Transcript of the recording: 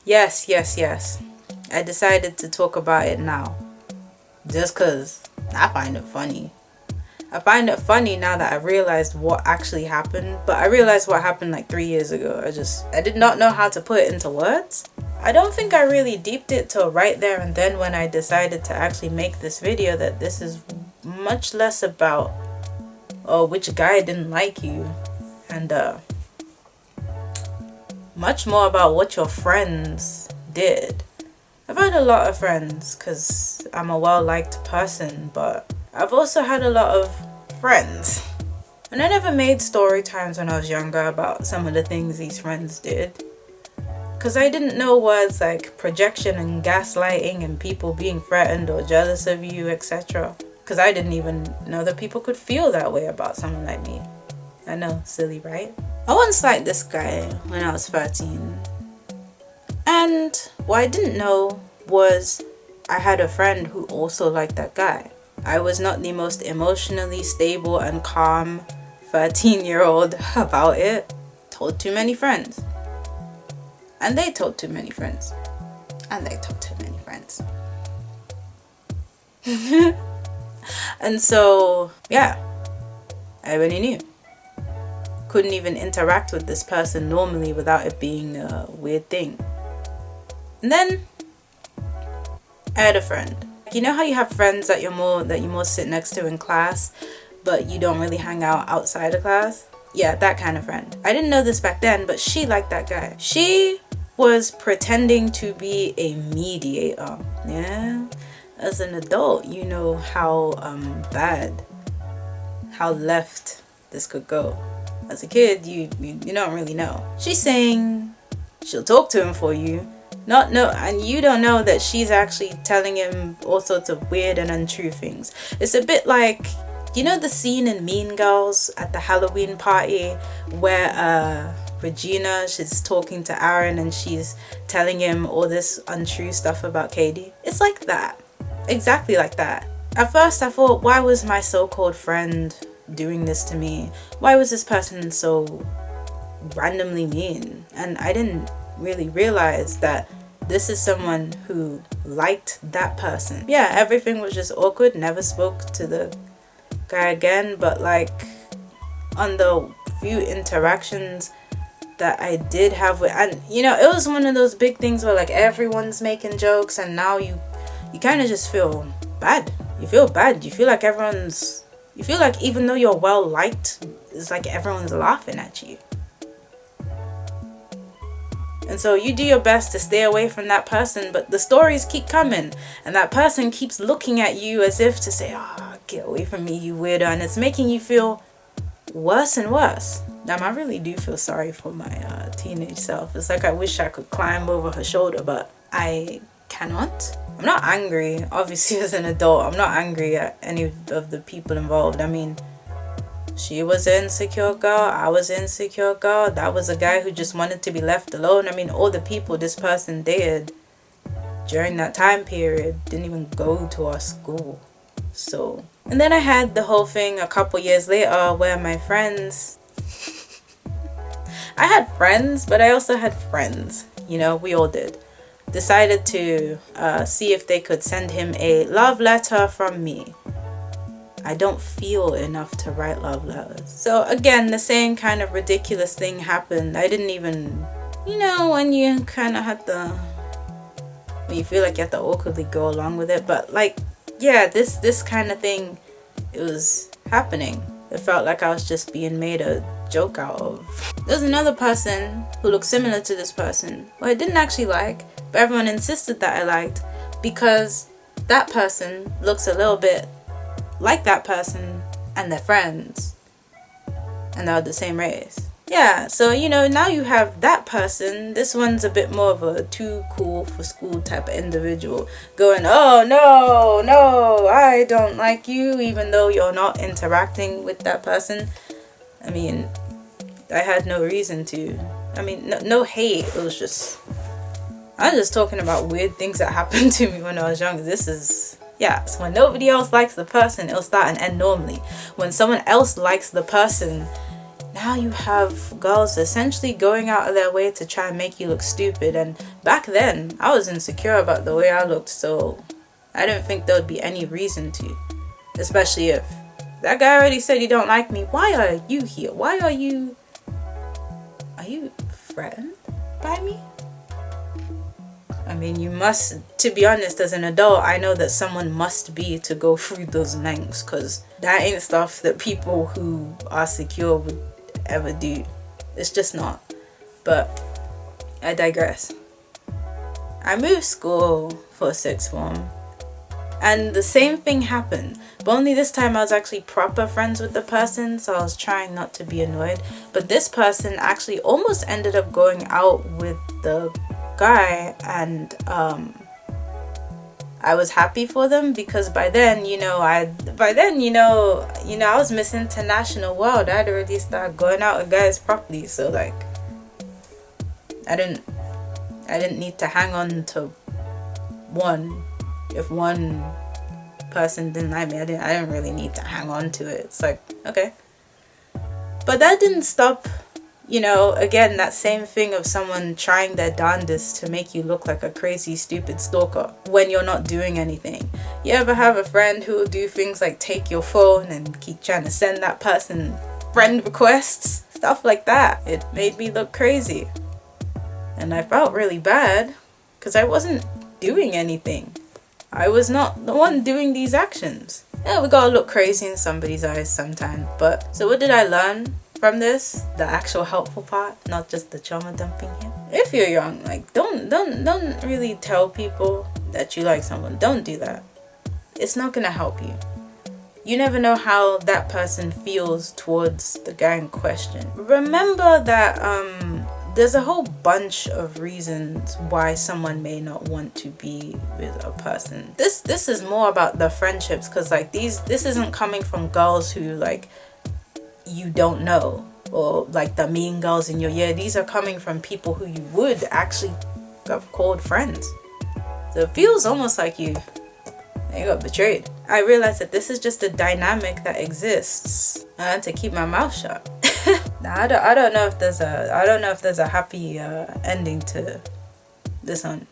Yes, yes, yes. I decided to talk about it now. Just because I find it funny. I find it funny now that I realized what actually happened. But I realized what happened like 3 years ago. I did not know how to put it into words. I don't think I really deeped it till right there and then when I decided to actually make this video, that this is much less about, oh, which guy didn't like you. And much more about what your friends did. I've had a lot of friends because I'm a well-liked person, but I've also had a lot of friends. And I never made story times when I was younger about some of the things these friends did. Because I didn't know words like projection and gaslighting and people being threatened or jealous of you, etc. Because I didn't even know that people could feel that way about someone like me. I know, silly, right? I once liked this guy when I was 13. And what I didn't know was I had a friend who also liked that guy. I was not the most emotionally stable and calm 13-year-old about it. Told too many friends. And they told too many friends. And they told too many friends. And so, yeah, I already knew. Couldn't even interact with this person normally without it being a weird thing. And then I had a friend. You know how you have friends that you more sit next to in class, but you don't really hang out outside of class? Yeah, that kind of friend. I didn't know this back then, but she liked that guy. She was pretending to be a mediator. Yeah, as an adult, you know how bad, how left this could go. As a kid, you don't really know. She's saying she'll talk to him for you. And you don't know that she's actually telling him all sorts of weird and untrue things. It's a bit like, you know the scene in Mean Girls at the Halloween party where Regina, she's talking to Aaron and she's telling him all this untrue stuff about Katie? It's like that. Exactly like that. At first I thought, why was my so-called friend doing this to me? Why was this person so randomly mean? And I didn't really realize that this is someone who liked that person. Yeah, everything was just awkward. Never spoke to the guy again, but like on the few interactions that I did have with, and you know, it was one of those big things where like everyone's making jokes and now you kind of just feel bad. You feel bad. You feel like even though you're well liked, it's like everyone's laughing at you. And so you do your best to stay away from that person, but the stories keep coming. And that person keeps looking at you as if to say, oh, get away from me, you weirdo. And it's making you feel worse and worse. I really do feel sorry for my teenage self. It's like I wish I could climb over her shoulder, but I cannot. I'm not angry. Obviously, as an adult, I'm not angry at any of the people involved. I mean, she was an insecure girl. I was an insecure girl. That was a guy who just wanted to be left alone. I mean, all the people this person dated during that time period didn't even go to our school. So, and then I had the whole thing a couple years later where my friends... I had friends, but I also had friends. You know, we all did. Decided to see if they could send him a love letter from me. I don't feel enough to write love letters. So again, the same kind of ridiculous thing happened. I didn't even, you know, when you kind of when you feel like you have to awkwardly go along with it. But like, yeah, this kind of thing, it was happening. It felt like I was just being made a joke out of. There's another person who looked similar to this person who I didn't actually like, but everyone insisted that I liked because that person looks a little bit like that person and their friends, and they're the same race. Yeah, so you know, now you have that person. This one's a bit more of a too cool for school type of individual going, oh no, I don't like you, even though you're not interacting with that person. I mean, I had no reason to. I mean, no hate. It was just, I'm just talking about weird things that happened to me when I was young. Yeah, so when nobody else likes the person, it'll start and end normally. When someone else likes the person, now you have girls essentially going out of their way to try and make you look stupid. And back then, I was insecure about the way I looked, so I didn't think there would be any reason to. Especially if that guy already said he don't like me. Why are you here? Why are you threatened by me? I mean, you must, to be honest, as an adult, I know that someone must be to go through those lengths, because that ain't stuff that people who are secure would ever do. It's just not. But I digress. I moved school for sixth form, and the same thing happened, but only this time I was actually proper friends with the person, so I was trying not to be annoyed. But this person actually almost ended up going out with the guy, and I was happy for them, because by then, I was Miss International World. I'd already started going out with guys properly, so like I didn't need to hang on to one. If one person didn't like me, I didn't really need to hang on to it. It's like, okay. But that didn't stop, again, that same thing of someone trying their darndest to make you look like a crazy, stupid stalker when you're not doing anything. You ever have a friend who will do things like take your phone and keep trying to send that person friend requests? Stuff like that. It made me look crazy. And I felt really bad because I wasn't doing anything. I was not the one doing these actions. Yeah, we gotta look crazy in somebody's eyes sometimes. But so what did I learn from this? The actual helpful part, not just the trauma dumping here. If you're young, like don't really tell people that you like someone. Don't do that. It's not gonna help you. You never know how that person feels towards the guy in question. Remember that there's a whole bunch of reasons why someone may not want to be with a person. This is more about the friendships, because like this isn't coming from girls who like you don't know, or like the mean girls in your year. These are coming from people who you would actually have called friends. So it feels almost like you got betrayed. I realized that this is just a dynamic that exists. I had to keep my mouth shut. Now, I don't know if there's a happy ending to this one.